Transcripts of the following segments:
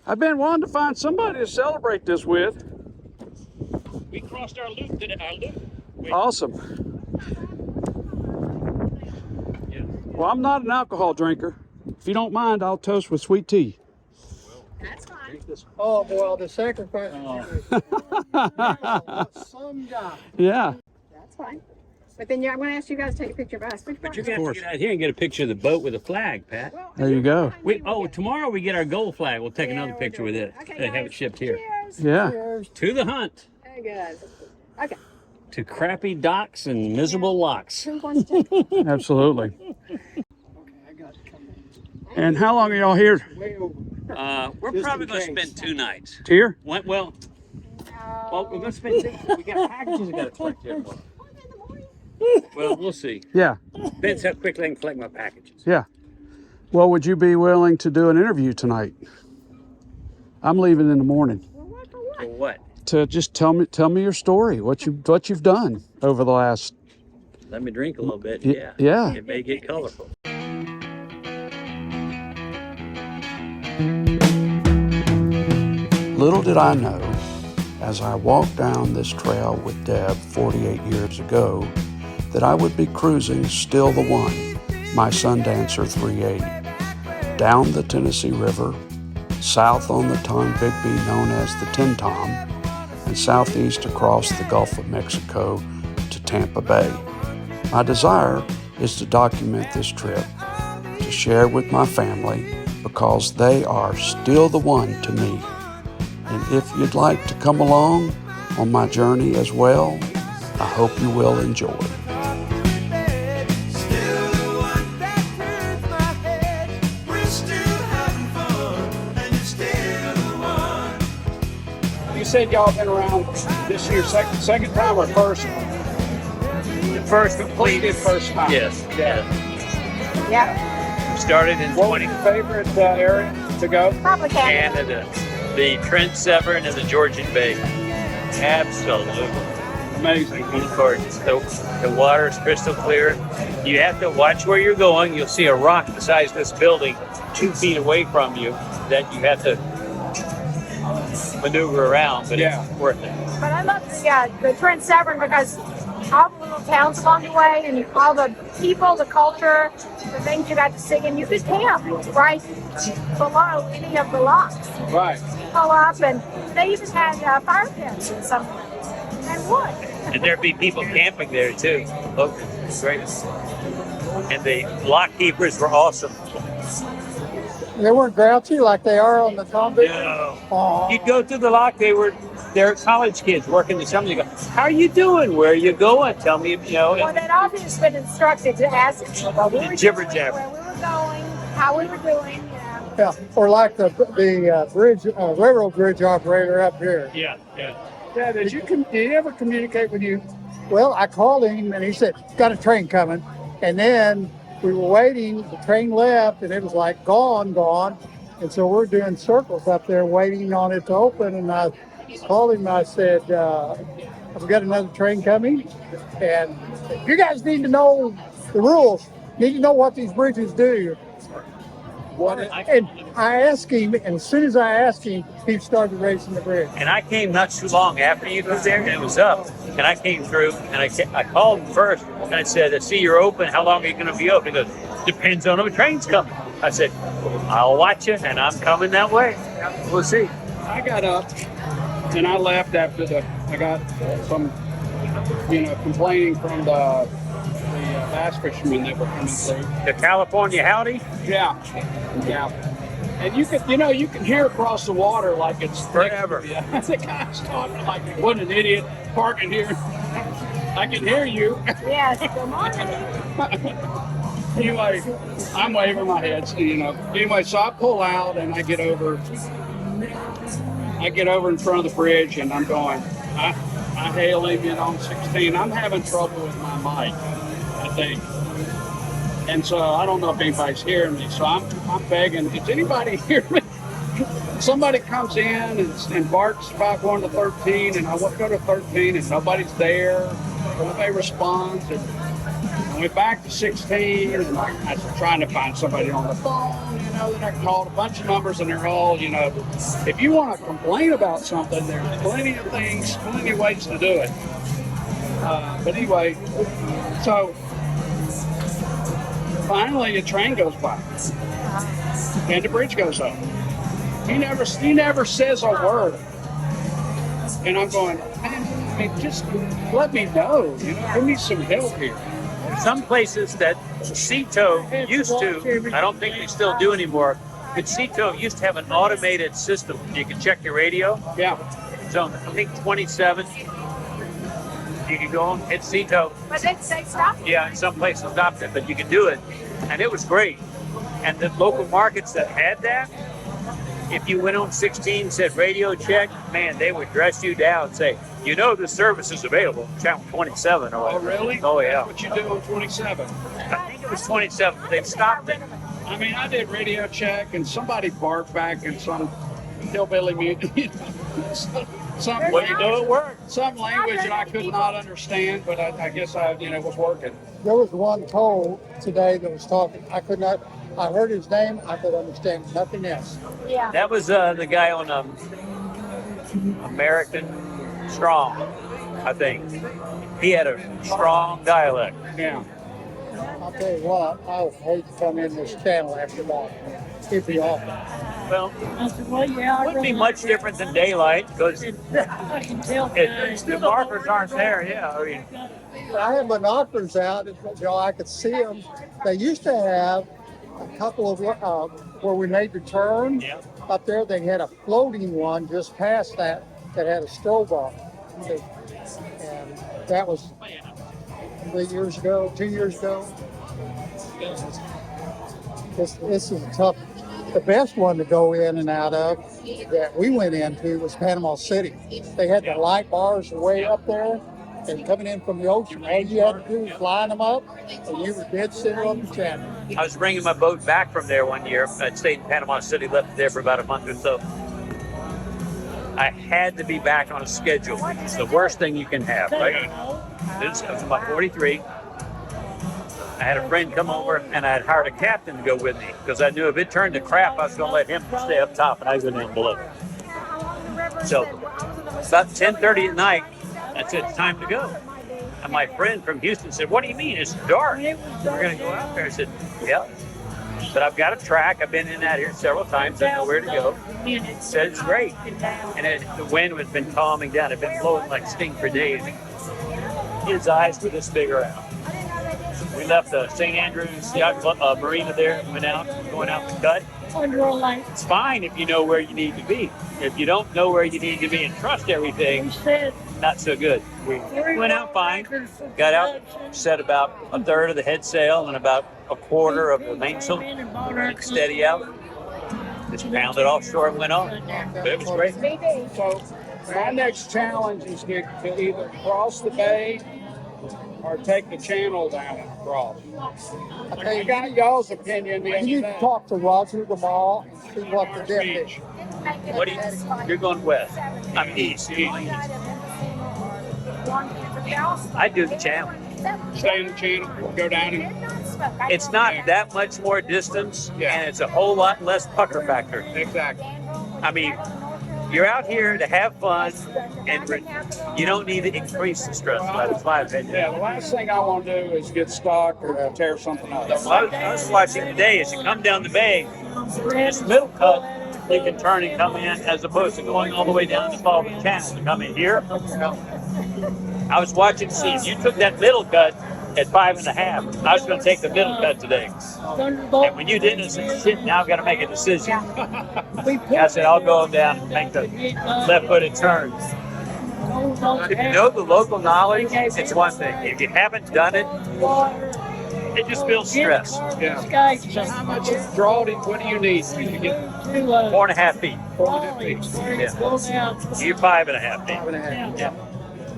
I've been wanting to find somebody to celebrate this with. We crossed our loop today. Awesome. Yeah. Well, I'm not an alcohol drinker. If you don't mind, I'll toast with sweet tea. That's fine. Oh, boy, the sacrifice. Oh. Some guy. Yeah. That's fine. But then I'm going to ask you guys to take a picture of us. But you're going to have to get out here and get a picture of the boat with a flag, Pat. Well, There you go. Tomorrow we get our gold flag. We'll take another we'll picture do with it. it. Okay, They have guys. it shipped here. Cheers. Yeah. Cheers. To the hunt. Very good. Okay. To crappy docks and miserable locks. Who wants to? Absolutely. Okay, I got it coming. And how long are y'all here? Way over. We're Just probably in going to case. spend 2 nights. Here? Well, we're going to spend 2. We got packages we got to collect here. Well, we'll see. Yeah. Depends how quickly I can collect my packages. Yeah. Well, would you be willing to do an interview tonight? I'm leaving in the morning. For what? To just tell me your story, what you've done over the last. Let me drink a little bit. Yeah. Yeah. It may get colorful. Little did I know, as I walked down this trail with Deb 48 years ago, that I would be cruising Still the One, my Sundancer 380, down the Tennessee River, south on the Tombigbee known as the Tin Tom, and southeast across the Gulf of Mexico to Tampa Bay. My desire is to document this trip, to share with my family, because they are still the one to me. And if you'd like to come along on my journey as well, I hope you will enjoy. You said y'all been around this year second time or first? The first completed. First time. Yes. Yeah. Started in What was your favorite area to go? Probably can. Canada. The Trent Severn and the Georgian Bay. Absolutely. Amazing. Gorgeous. The water is crystal clear. You have to watch where you're going. You'll see a rock the size of this building 2 feet away from you that you have to maneuver around, but Yeah. it's worth it. But I love the Trent Severn because all the little towns along the way and all the people, the culture, the things you got to see, and you could camp right below any of the locks. Right. Pull up, and they even had fire pits in some and wood. And there'd be people camping there too. Look, it's great. And the lock keepers were awesome. They weren't grouchy like they are on the Tombigbee. No. Aw. You'd go through the lock, they're college kids working the summer. You go, how are you doing? Where are you going? Tell me, Well, they'd obviously been instructed to ask what we were Jibber doing, jabber. where we were going, how we were doing. Yeah, or like the bridge, railroad bridge operator up here. Yeah. Yeah, did you ever communicate with you? Well, I called him and he said, got a train coming. And then we were waiting, the train left and it was like gone. And so we're doing circles up there waiting on it to open. And I called him and I said, I've got another train coming. And you guys need to know the rules, need to know what these bridges do. And I asked him, and as soon as I asked him, he started raising the bridge. And I came not too long after you was there, and it was up. And I came through, and I called him first, and I said, I see you're open. How long are you going to be open? He goes, depends on if a train's coming. I said, I'll watch you, and I'm coming that way. We'll see. I got up and I left after I got some, complaining from the bass fishermen that were coming through. The California howdy? Yeah. And you can hear across the water like it's Forever. Yeah. The guy's talking like, what an idiot parking here. I can hear you. Yes, good morning. Anyway, I'm waving my head, so Anyway, so I pull out and I get over in front of the bridge and I'm going, I hail him on 16. I'm having trouble with my mic, I think. And so I don't know if anybody's hearing me, so I'm begging, does anybody hear me? Somebody comes in and barks about going to 13, and I want to go to 13, and nobody's there. Nobody responds. And I went back to 16, and I was trying to find somebody on the phone, then I called a bunch of numbers, and they're all, if you want to complain about something, there's plenty of things, plenty of ways to do it. But anyway, so finally a train goes by, and the bridge goes up. He never says a word. And I'm going, man, just let me know, give me some help here. Some places that Cito used to, I don't think they still do anymore, but Cito used to have an automated system. You can check your radio. Yeah. So I think 27, you can go and hit Cito. But they stopped. Yeah, in some places stopped it, but you can do it. And it was great. And the local markets that had that, if you went on 16, said radio check, man, they would dress you down and say, the service is available, channel 27 or whatever. Oh, really? Oh, yeah. That's what you do on 27. I think it was 27, but they've stopped it. I mean, I did radio check, and somebody barked back in some hillbilly mute, some What you do, it worked. some language that I could not understand, but I guess I was working. There was one toll today that was talking. I heard his name. I could understand nothing else. Yeah. That was the guy on American Strong, I think. He had a strong dialect. Yeah. I'll tell you what, I would hate to come in this channel after that. It'd be awful. Well, it wouldn't be much different than daylight because the markers aren't there. Yeah, I mean, I had binoculars out, I could see them. They used to have a couple of where we made the turn. Yeah. Up there. They had a floating one just past that had a strobe on it. And that was 3 years ago, 2 years ago. This is tough. The best one to go in and out of that we went into was Panama City. They had the light bars way up there, and coming in from the ocean, all you had to do was line them up, and you were dead center of the channel. I was bringing my boat back from there one year. I'd stayed in Panama City, left it there for about a month or so. I had to be back on a schedule. It's the worst thing you can have, right? This was about 43. I had a friend come over, and I had hired a captain to go with me because I knew if it turned to crap, I was going to let him stay up top, and I was going to go below. So about 10:30 at night, I said, it's time to go. And my friend from Houston said, what do you mean? It's dark. We're going to go out there. I said, yeah. But I've got a track. I've been in that here several times. I know where to go. He said it's great. And the wind has been calming down. It had been blowing like sting for days. His eyes were this big around. We left the St. Andrews Yacht Marina there, going out the cut. It's fine if you know where you need to be. If you don't know where you need to be and trust everything, not so good. We went out fine, got out, set about a third of the head sail and about a quarter of the mainsail, steady out. Just pounded offshore and went on. But it was great. So my next challenge is to either cross the bay or take the channel down and cross. I got y'all's opinion. You need to talk to Roger tomorrow and see what the depth is. What you're going west. I'm east. I do the channel. Stay in the channel, go down and... It's not that much more distance, and it's a whole lot less pucker factor. Exactly. I mean, you're out here to have fun, and you don't need to increase the stress. That's my opinion. Yeah, the last thing I want to do is get stuck or tear something up. I was watching today, as you come down the bay, this middle cut, you can turn and come in, as opposed to going all the way down to follow the channel to come in here. I was watching to see if you took that middle cut at 5.5. I was going to take the middle cut today. And when you didn't, I said, shit, now I've got to make a decision. I said, I'll go down and make the left-footed turn. If you know the local knowledge, it's one thing. If you haven't done it, it just builds stress. Yeah. So how much draw what do you need to get 4.5 feet. 4.5 feet? Yeah. You're 5.5 feet. 5.5. Yeah.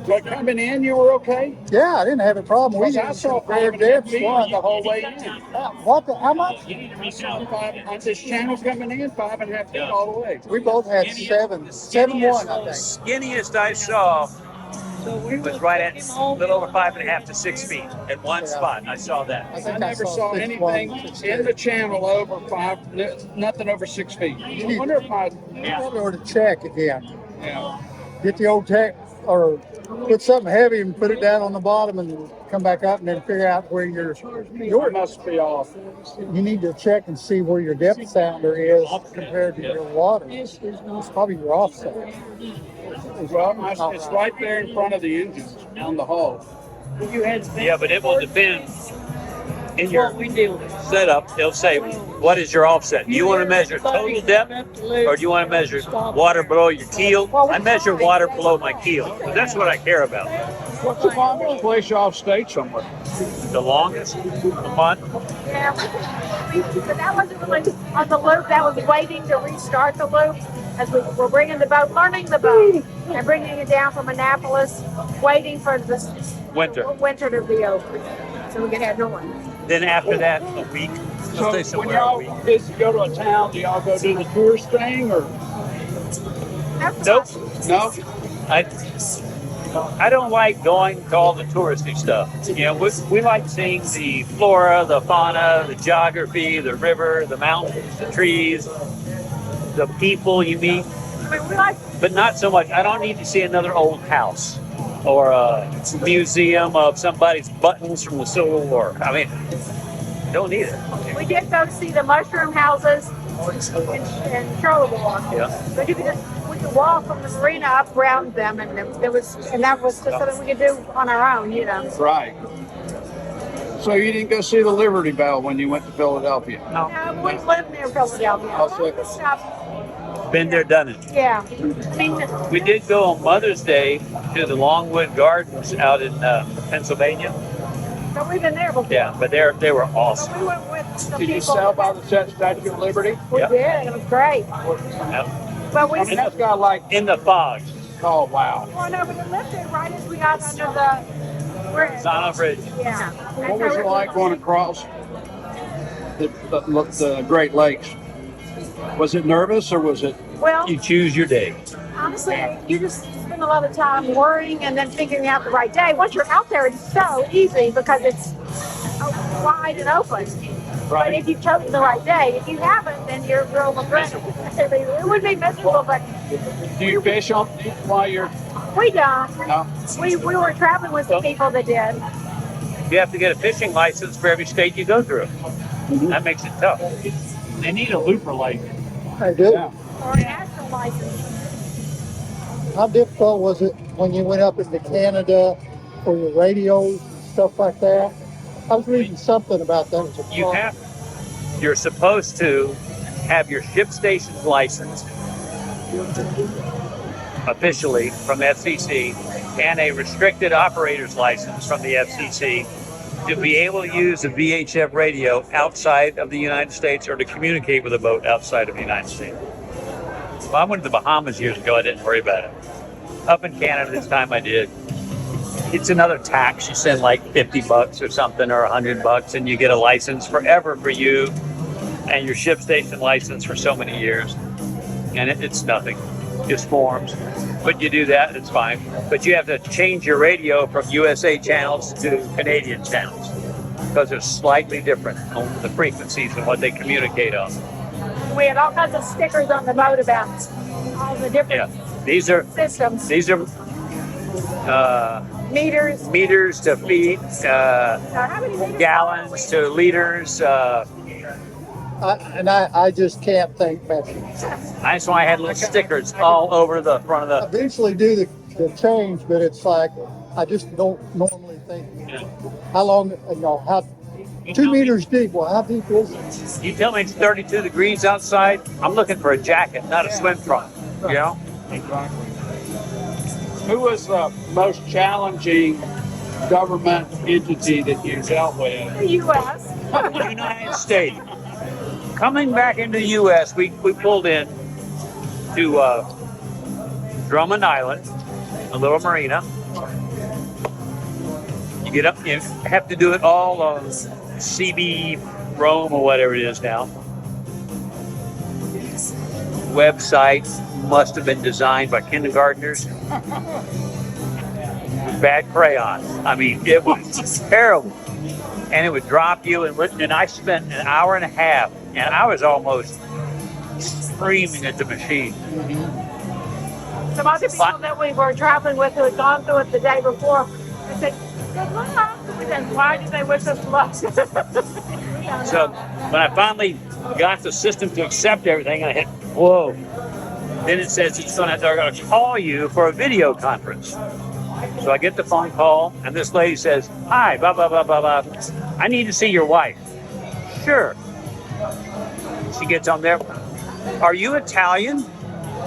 But coming in, you were okay? Yeah, I didn't have a problem. We I saw very 5.5 dead feet front. the whole way in. How much? I saw on this channel coming in, 5.5 feet all the way. We both had 7.1, I think. Skinniest I saw It was right at a little over 5.5 to 6 feet at one spot. I saw I that. think I never saw 6'1", anything 6'2". in the channel over 5, nothing over 6 feet. I wonder if I, You probably ought to check again. yeah. Get the old tech or put something heavy and put it down on the bottom and come back up and then figure out where Yours must be off. you need to check and see where your depth sounder is compared to your water. It's probably your offset. Well, it's right there in front of the engine on the hull. Yeah, but it will depend in your setup. It'll say, what is your offset? Do you want to measure total depth or do you want to measure water below your keel? I measure water below my keel. That's what I care about. What's the longest place off state somewhere? The longest? A month? Yeah, but that wasn't really on the loop. That was waiting to restart the loop as we were bringing the boat, learning the boat, and bringing it down from Annapolis, waiting for the winter to be over so we could head north. Then after that, a week. So Stay when somewhere a y'all week. visit, go to a town, do y'all go do the tourist thing or Nope. no? I don't like going to all the touristy stuff. You know, we like seeing the flora, the fauna, the geography, the river, the mountains, the trees, the people you meet, I mean, we like but not so much. I don't need to see another old house or a museum of somebody's buttons from the Civil War. I mean, don't need it. we did go see the mushroom houses in Charleroi. Yeah. But we could walk from the marina up around them, and that was just something we could do on our own, you know. Right. So you didn't go see the Liberty Bell when you went to Philadelphia? No. We lived near Philadelphia. Also- Been there, done it. Yeah. I mean, We did go on Mother's Day to the Longwood Gardens out in Pennsylvania. but we've been there before. Yeah, but they were awesome. We went with some Did you people. sell by the Statue of Liberty? We Yeah. did. It was great. Yep. But we And that's got like, In the fog, oh wow. well, no, but we lived there right as we got under the bridge. Sana Bridge. Yeah. What was it like going across the Great Lakes? Was it nervous or was it? Well, You choose your day. honestly, you just spend a lot of time worrying and then figuring out the right day. Once you're out there, it's so easy because it's wide and open. But if you've chosen the right day, if you haven't, then you're real regretful. It would be miserable, but Do you fish on while you're? we don't. No. We were traveling with some people that did. You have to get a fishing license for every state you go through. That makes it tough. They need a looper lake. I do. Yeah. Or a national license. How difficult was it when you went up into Canada for your radios and stuff like that? I was reading something about that. As a You're supposed to have your ship station's license officially from FCC and a restricted operator's license from the FCC to be able to use a VHF radio outside of the United States or to communicate with a boat outside of the United States. Well, I went to the Bahamas years ago. I didn't worry about it. Up in Canada this time I did. It's another tax. You send like $50 or something or $100 and you get a license forever for you and your ship station license for so many years. And it's nothing. Just forms. But you do that, it's fine. But you have to change your radio from USA channels to Canadian channels because they're slightly different on the frequencies and what they communicate on. We had all kinds of stickers on the boat about all the different These are systems. Meters. meters to feet, How many meters? gallons to liters. I just can't think better. That's why I had little stickers all over the front of the. Eventually do the change, but it's like I just don't normally think. How long? How 2 meters deep? Well, how deep is it? You tell me it's 32 degrees outside. I'm looking for a jacket, not a swim trunk. You know. Exactly. Who was the most challenging government entity that you dealt with? The U.S. United States. Coming back into the U.S., we pulled in to Drummond Island, a little marina. You get up, you have to do it all on CB Rome or whatever it is now. Website must have been designed by kindergartners. bad crayon. I mean, it was terrible. And it would drop you. And I spent an hour and a half, and I was almost screaming at the machine. Some other people that we were traveling with who had gone through it the day before, they said, good luck. We said, why did they wish us luck? So when I finally got the system to accept everything, I hit, whoa. Then it says they're going to call you for a video conference. So I get the phone call, and this lady says, hi, blah, blah, blah, blah, blah. I need to see your wife. Sure. She gets on there. Are you Italian?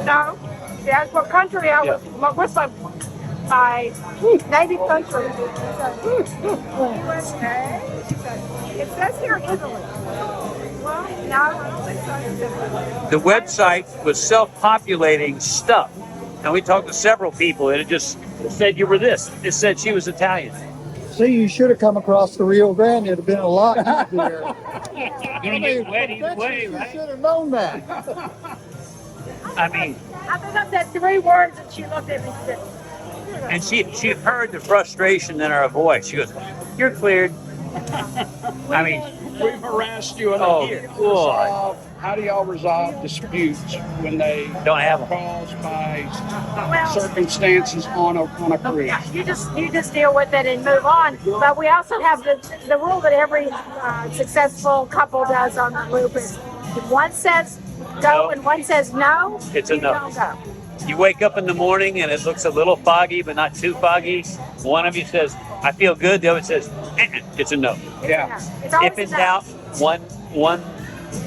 No. Yeah, what country I was, what's my native country? USA. It says here Italy. Well, no, I don't think so. The website was self-populating stuff. And we talked to several people, and it just said you were this. It said she was Italian. See, you should have come across the Rio Grande. It'd have been a lot easier. You're gonna get wet either way, You right? should have known that. I mean, I think I said 3 words and she looked at me and said, and she heard the frustration in our voice. She goes, "You're cleared." I mean, We've harassed you Oh, enough. boy. How do y'all resolve disputes when they don't have them. caused by well, circumstances on a cruise? yeah, you just deal with it and move on. But we also have the rule that every successful couple does on the loop is if one says go No. and one says no, It's a you no. don't go. You wake up in the morning and it looks a little foggy, but not too foggy. One of you says, "I feel good." The other says, "It's a no." Yeah. It's always If in a no. doubt, one.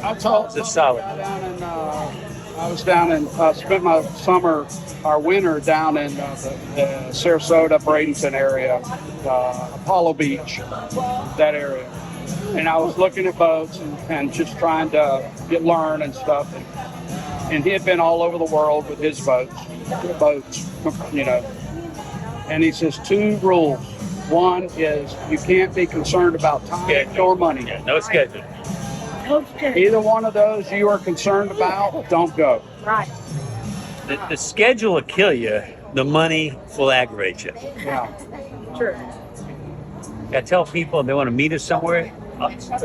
I told It's a solid. I was down in spent my summer, our winter down in the Sarasota, Bradenton area, Apollo Beach, that area. And I was looking at boats and just trying to learn and stuff. And he had been all over the world with his boats, you know. And he says 2 rules. One is you can't be concerned about time or money. Yeah, no schedule. Either one of those you are concerned about, don't go. Right. The schedule will kill you. The money will aggravate you. Yeah. True. I tell people if they want to meet us somewhere,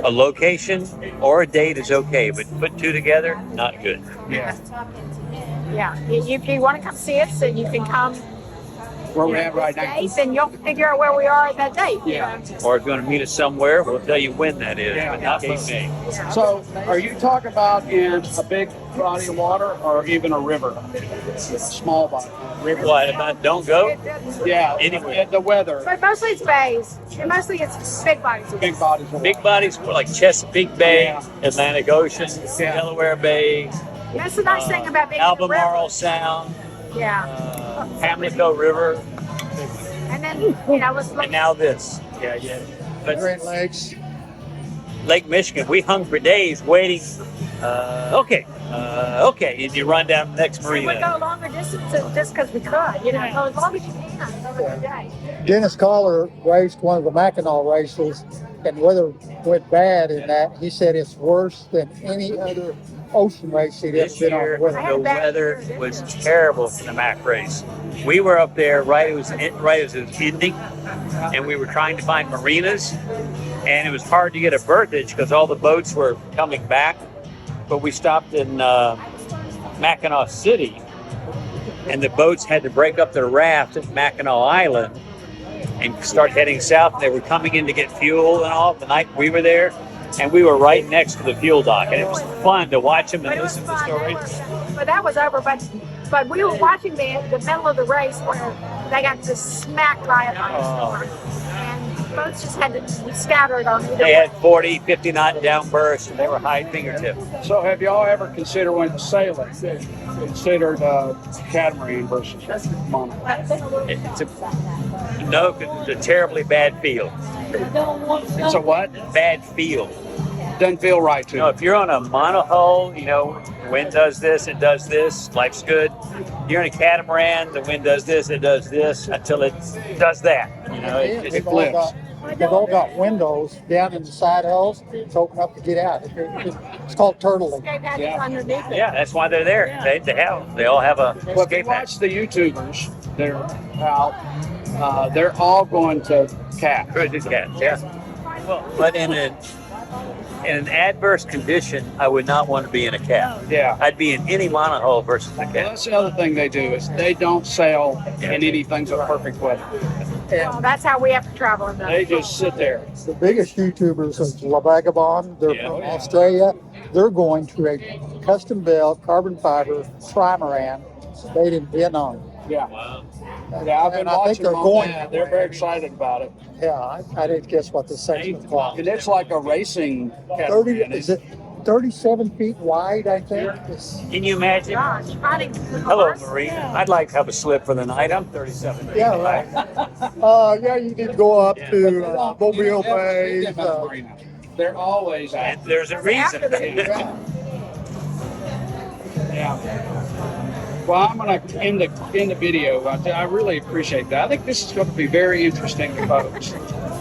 a location or a date is okay, but put 2 together, not good. Yeah. Yeah. If you want to come see us, then you can come Where we're at right now. date, then you'll figure out where we are at that date. Yeah. Or if you want to meet us somewhere, we'll tell you when that is, Yeah. but not be me. So, are you talking about in a big body of water or even a river? Small body. River. What about don't go? Yeah. Anyway. The weather. But mostly it's bays. And mostly it's big bodies. Big bodies of water. Big bodies like Chesapeake Bay, Yeah. Atlantic Ocean, Yeah. Delaware Bay, That's the nice thing about being in the Albemarle river. Sound, Yeah. Pamlico River, And then, you know, it's and now this. Yeah. But Great Lakes. Lake Michigan, we hung for days waiting. Okay. And you run down the next we marina. go longer distances just because we could, you know, go as long as you can over the day. Dennis Collar raced one of the Mackinac races, and weather went bad in that. He said it's worse than any other ocean race he'd ever This been year, on. With. the weather was terrible for the Mac race. We were up there right as it was ending, and we were trying to find marinas, and it was hard to get a berthage because all the boats were coming back. But we stopped in Mackinac City, and the boats had to break up their raft at Mackinac Island and start heading south. And they were coming in to get fuel and all the night we were there, and we were right next to the fuel dock, and it was fun to watch them But and it was listen to fun. stories. But that was over. But we were watching the middle of the race where they got just smacked by a thunderstorm. And boats just had to be scattered on either They way. had 40, 50 knot downbursts, and they were high fingertip. So, have y'all ever considered when sailing? Considered catamaran versus mono? It's no, 'cause it's a terribly bad field. It's a what? Bad field. Doesn't feel right to You know, you. if you're on a monohull, you know, the wind does this, it does this, life's good. You're in a catamaran, the wind does this, it does this, until it does that. You know, it They've flips. all got windows down in the side hulls to open up to get out. It's called turtling. Escape hatches Yeah. underneath it. yeah, that's why they're there. They all have a Well, if you escape hatch. watch the YouTubers, they're out. they're all going to cat. Crazy cat, yeah. Well, but in an adverse condition, I would not want to be in a cat. Yeah. I'd be in any monohull versus a Well, cat. that's the other thing they do is they don't sail in anything but perfect weather. Well, that's how we have to travel in They them. just sit there. The biggest YouTubers is La Vagabond. They're Yeah. from Australia. They're going to a custom built carbon fiber trimaran made in Vietnam. Yeah. Wow. Yeah, I've been And I think watching they're them on going that. They're very excited about it. Yeah, I didn't guess what the section would cost. And it's like a racing 30, catamaran. is it 37 feet wide, I think? Can you imagine? Gosh, I think. Hello, Marina. I'd like to have a slip for the night. I'm 37. Yeah, right. Yeah, you need to go up to Mobile Bay. They're always And out. there's a reason. Yeah. Well, I'm going to end the video. I really appreciate that. I think this is going to be very interesting to folks.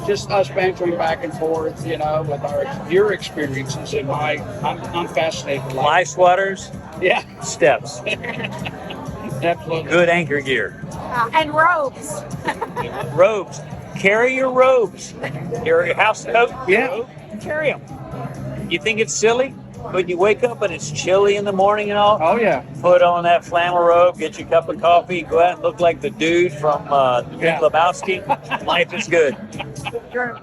Just us bantering back and forth, with your experiences and I'm fascinated. with Fly swatters, Yeah, steps, absolutely. good anchor gear, And robes. robes. Carry your robes. Carry your house coat. Yeah. Robe, carry them. You think it's silly? When you wake up and it's chilly in the morning and all, Oh yeah. put on that flannel robe, get your cup of coffee, go out and look like the dude from Yeah. Big Lebowski. Life is good. You're